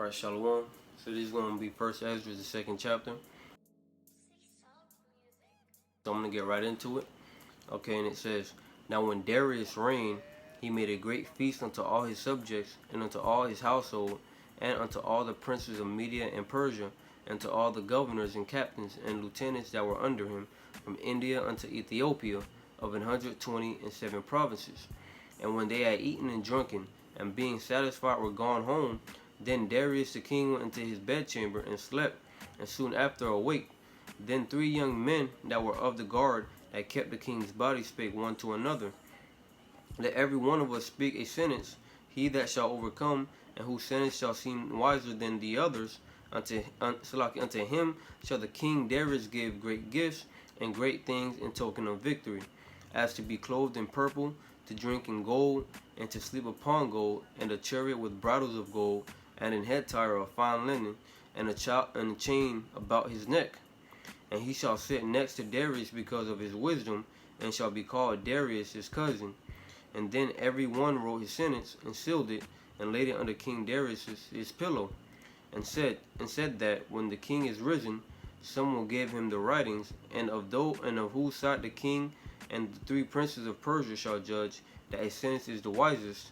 Alright, Shalom. So this is going to be 1Esdras, the second chapter. So I'm going to get right into it. Okay, and it says, Now when Darius reigned, he made a great feast unto all his subjects, and unto all his household, and unto all the princes of Media and Persia, and to all the governors and captains and lieutenants that were under him, from India unto Ethiopia, of 127 provinces. And when they had eaten and drunken, and being satisfied were gone home, then Darius the king went into his bedchamber and slept, and soon after awake. Then 3 young men that were of the guard that kept the king's body spake one to another, Let every one of us speak a sentence, he that shall overcome, and whose sentence shall seem wiser than the others, unto him shall the king Darius give great gifts and great things in token of victory, as to be clothed in purple, to drink in gold, and to sleep upon gold, and a chariot with bridles of gold, and an head tire of fine linen, and a chain about his neck. And he shall sit next to Darius because of his wisdom, and shall be called Darius his cousin. And then every one wrote his sentence, and sealed it, and laid it under King Darius his pillow, and said that when the king is risen, someone gave him the writings, and of whose side the king and the 3 princes of Persia shall judge, that a sentence is the wisest.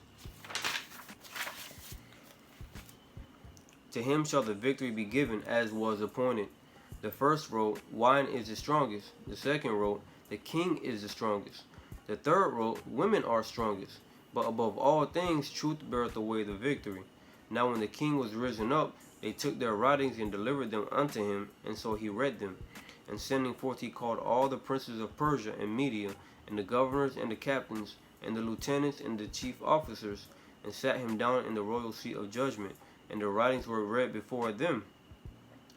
To him shall the victory be given as was appointed. The first wrote, Wine is the strongest. The second wrote, The king is the strongest. The third wrote, Women are strongest. But above all things, truth beareth away the victory. Now when the king was risen up, they took their writings and delivered them unto him, and so he read them. And sending forth he called all the princes of Persia and Media, and the governors and the captains, and the lieutenants and the chief officers, and sat him down in the royal seat of judgment, and the writings were read before them.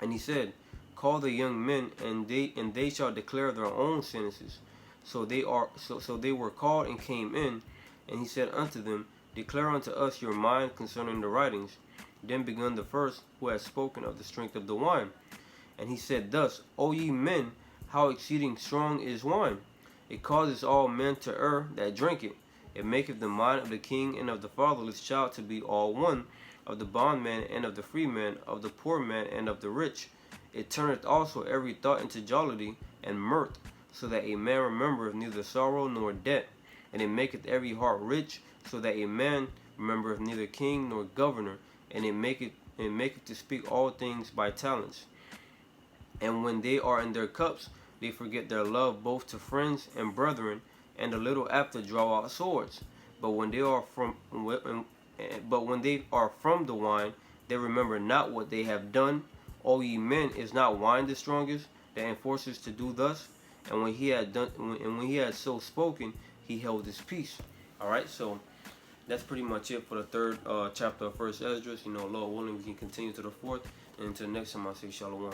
And he said, Call the young men, and they shall declare their own sentences. So they were called and came in, and he said unto them, Declare unto us your mind concerning the writings. Then begun the first, who had spoken of the strength of the wine. And he said thus, O ye men, how exceeding strong is wine! It causes all men to err that drink it. It maketh the mind of the king and of the fatherless child to be all one, of the bondman and of the freeman, of the poor man and of the rich. It turneth also every thought into jollity and mirth, so that a man remembereth neither sorrow nor debt. And it maketh every heart rich, so that a man remembereth neither king nor governor. And it maketh to speak all things by talents. And when they are in their cups, they forget their love both to friends and brethren, and a little after draw out swords. But when they are from the wine, they remember not what they have done. O ye men, is not wine the strongest that enforces to do thus? And when he had so spoken, he held his peace. All right, so that's pretty much it for the third chapter of 1Esdras. Lord willing, we can continue to the fourth, and until next time, I say shalom.